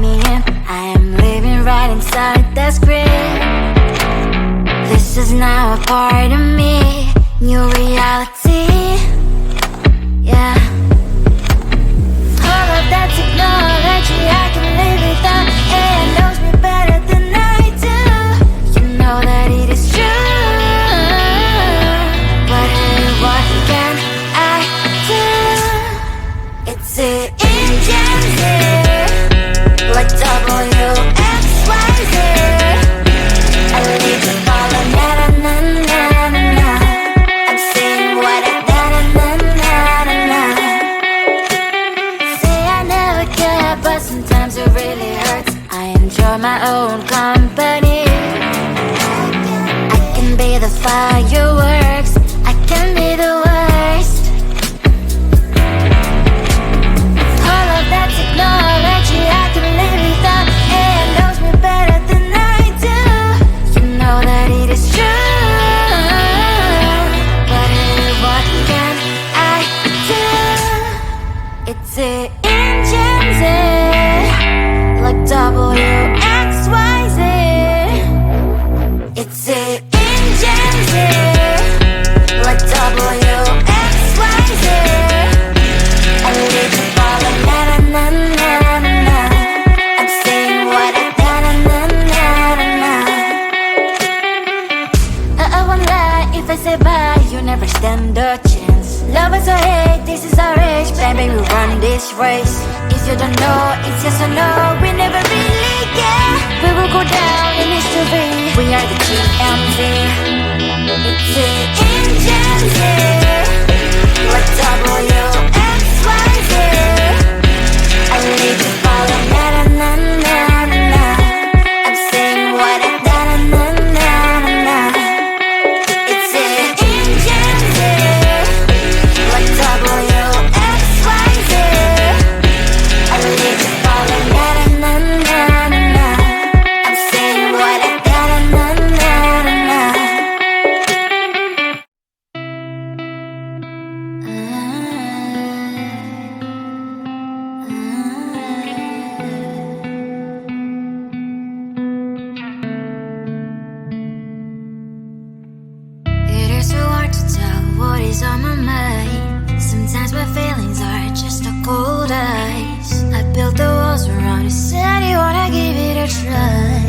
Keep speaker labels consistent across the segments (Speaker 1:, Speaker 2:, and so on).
Speaker 1: me in. I am living right inside the screen. This is now a part of me, new reality. Yeah. All of that technology I can live without. AI knows me better than I do. You know that it is true. But hey, what can I do? It's the engines here, like WXYZ. I need to follow na-na-na-na-na-na. I'm saying what I na-na-na-na-na. Say I never care, but sometimes it really hurts. I enjoy my own company. I can be the fireworks, I can be the worst. All of that technology I can live without. AI knows me better than I do. You know that it is true. But hey, what can I do? It's the engines, like WXYZ. It's the engines, like WXYZ. I need to follow na-na-na-na-na. I'm saying what I na-na-na-na-na. I won't lie if I say bye, you never stand a chance. Love is or hate, this is our age, baby, we run this race. If you don't know, it's yes or no, we never really care. We will go down in history, we are the GMZ. It's the engines here, like WXYZ. I need to follow na-na-na-na-na. I'm saying what I na-na-na-na-na. It's the engines here, like WXYZ. I need to follow na-na-na-na-na. I'm saying what I na-na-na-na-na. It is so hard to tell what is on my mind. Sometimes my feelings are just a cold ice. I built the walls around it, said you wanna give it a try.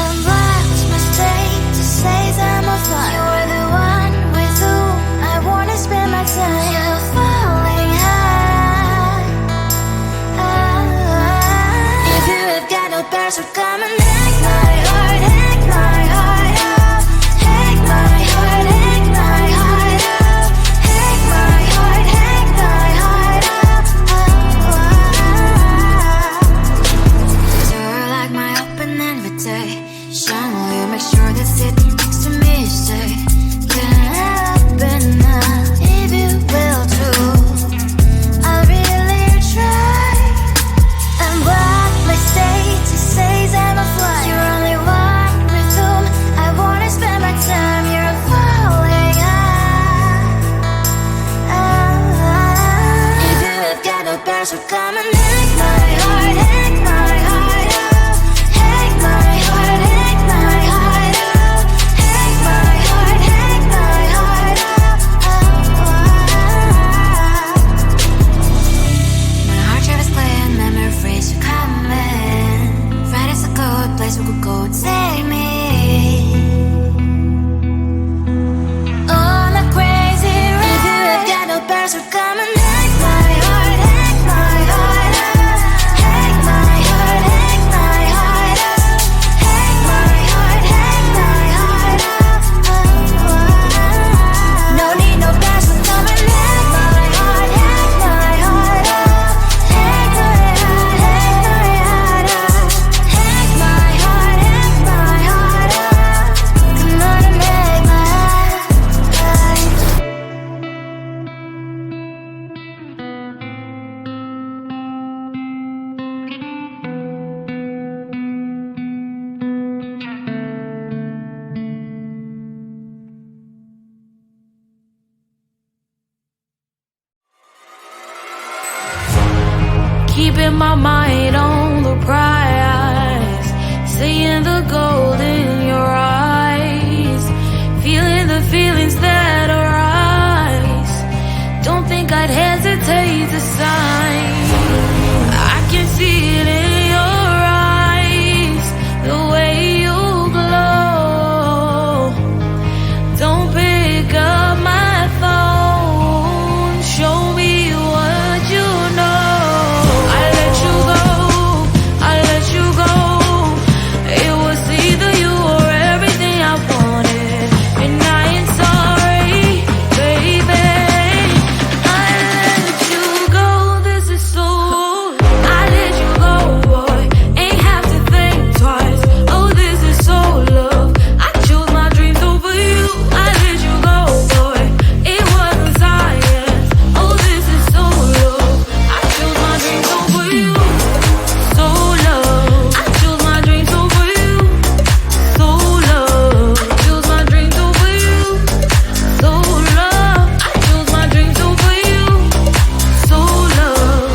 Speaker 1: I'm lost, mistake to say I'm a fly. You're the one with whom I wanna spend my time. You're falling high. If you have got no bears, so come and hack my heart, hack my heart out. Hack my heart, hack my heart out. Hack my heart, hack my heart out. You're like my open invitation. Will you make sure that sitting next to me say, can happen now, if you will too. I'll really try. And what my state to say I'm a fly. You're only one with whom I wanna spend my time. You're falling high. If you have got no bears, so come and hack my heart, hack my heart out. Hack my heart, hack my heart out. the gold in your eyes, feeling the feelings that arise. Don't think I'd hesitate to sign. I can see it in your eyes, the way you glow. Don't pick up my phone, show me what you know. I let you go, I let you go. It was either you or everything I wanted, and I ain't sorry, baby. I let you go, this is so. I let you go, boy, ain't have to think twice. Oh, this is so love. I chose my dreams over you. I let you go, boy, it wasn't science. Oh, this is so love. I chose my dreams over you. So love. I chose my dreams over you. So love. Chose my dreams over you. So love. I chose my dreams over you. So love.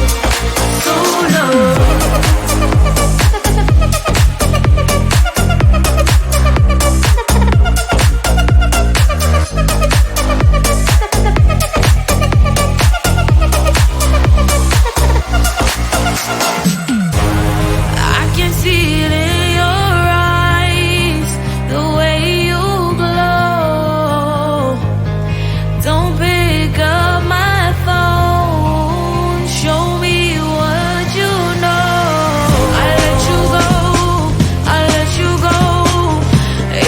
Speaker 1: So love. I can see it in your eyes, the way you glow. Don't pick up my phone, show me what you know. I let you go, I let you go.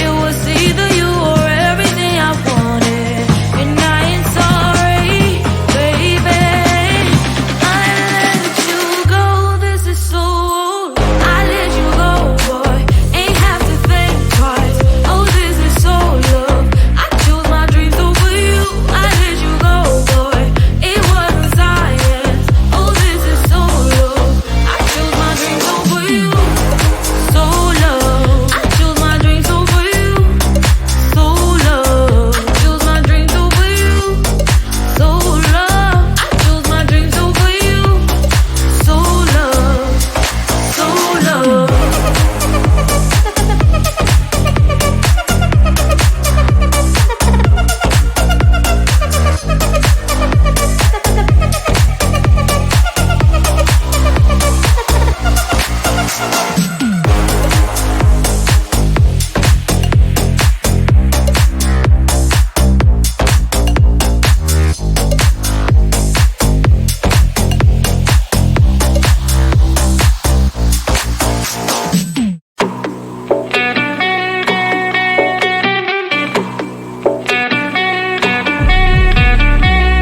Speaker 1: It was either you or everything I wanted, and I ain't sorry, baby. I let you go, this is so. I let you go, boy, ain't have to think twice. Oh, this is so love. I chose my dreams over you. I let you go, boy, it wasn't science. Oh, this is so love. I chose my dreams over you. So love. I chose my dreams over you. So love. Chose my dreams over you. So love. I chose my dreams over you. So love. So love.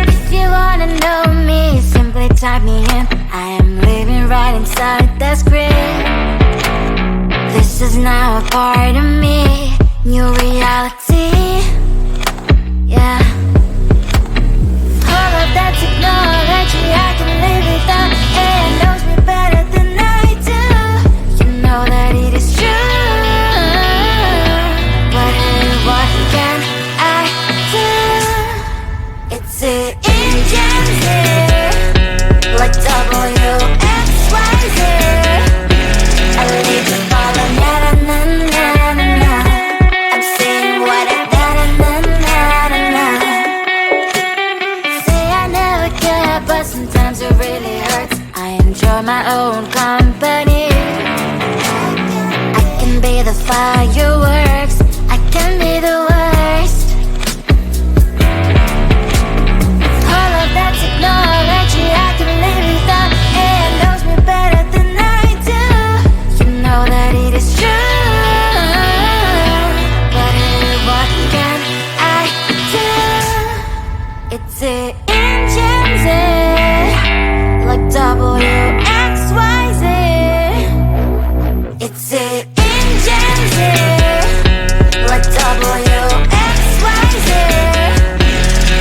Speaker 1: If you wanna know me, simply type me in. I am living right inside the screen. This is now a part of me, new reality. Yeah. All of that technology I can live without. It knows me better than I do. You know that it is true. But hey, what can I do? It's the engines here, like WXYZ. I need to follow, na na na na na na. I'm saying what I na na na na na na. Say I never care, but sometimes it really hurts. I enjoy my own company. I can be the fireworks, I can be the worst. All of that technology I can live without. It knows me better than I do. You know that it is true. But hey, what can I do? It's the engines, like WXYZ. It's the engines, like WXYZ.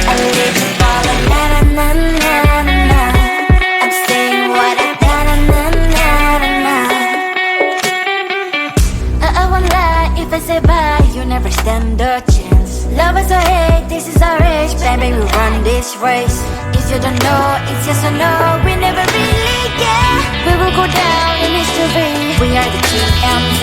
Speaker 1: I need to follow, na na na na na na. I'm saying what I na na na na na na. I won't lie if I say bye, you never stand a chance. Love us or hate, this is our age, baby, we run this race. If you don't know, it's yes or no, we never really care. We will go down in history, we are the TMZ.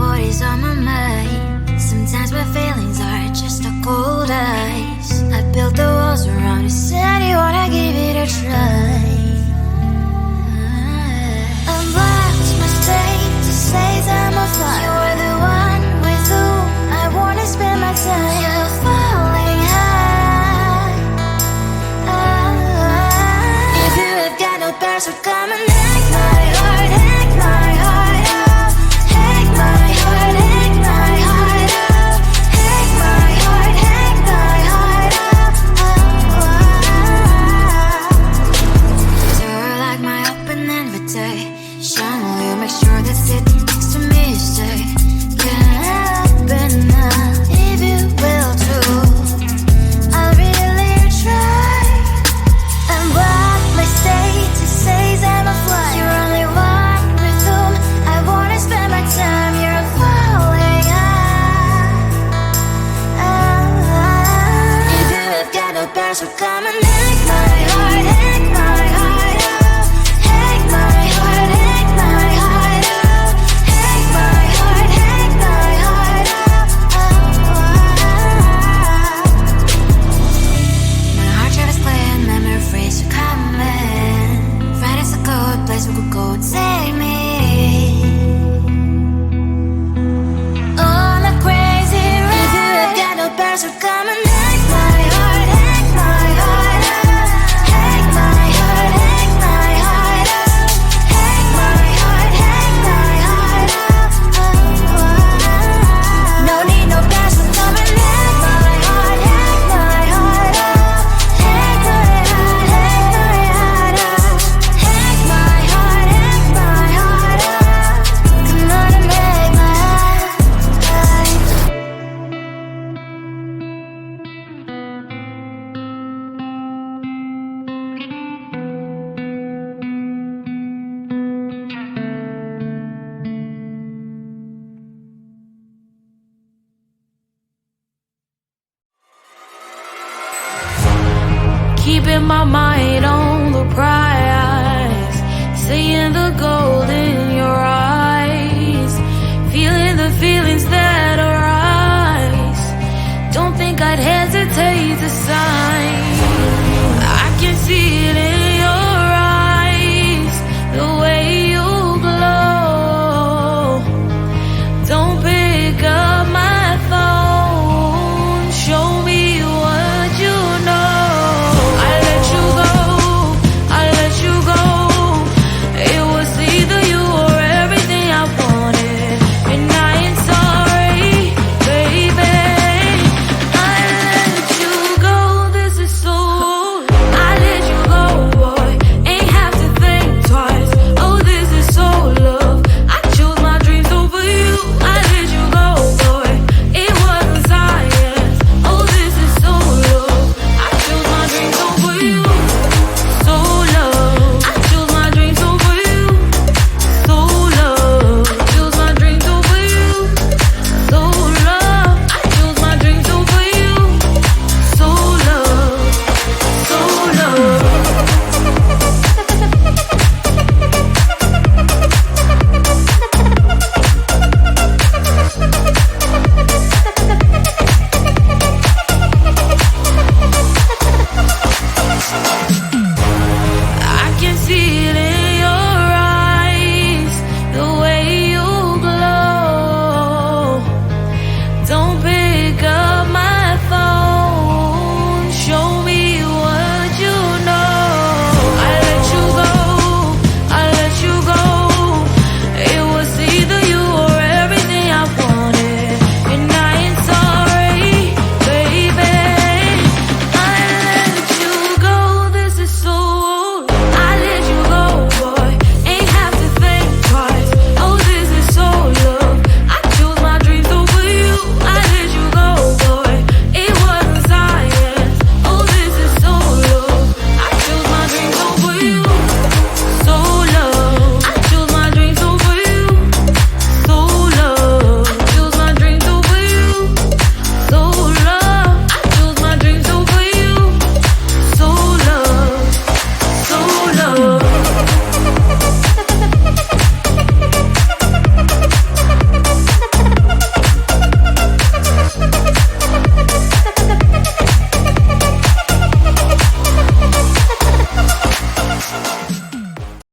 Speaker 1: what is on my mind. Sometimes my feelings are just a cold ice. I built the walls around you, said you wanna give it a try. I watched my state to say I'm a fly. You're the one with whom I wanna spend my time. You're falling high. If you have got no bears, so come and hack my heart, hack my heart out. Hack my heart, hack my heart out. Hack my heart, hack my heart out. You're like my open invitation. Will you make sure that sitting next to me you say, can happen now, if you will too. I'll really try. And what my status says I'm a fly. You're only one with whom I wanna spend my time. You're falling high. If you have got no bears, so come and hack my heart, hack my heart out. Hack my heart, hack my heart out. Hack my heart, hack my heart out. My heart drive is clear and memory freeze, you're coming. Friday's a good place we could go, take me on a crazy ride. If you have got no bears, so come and hack my heart, hack my heart out. Hack my heart, hack my heart out. Hack my heart, hack my heart out. No need no bears, so come and hack my heart, hack my heart out. Hack my heart, hack my heart out. Hack my heart, hack my heart out. Come on and make my heart.
Speaker 2: Keeping my mind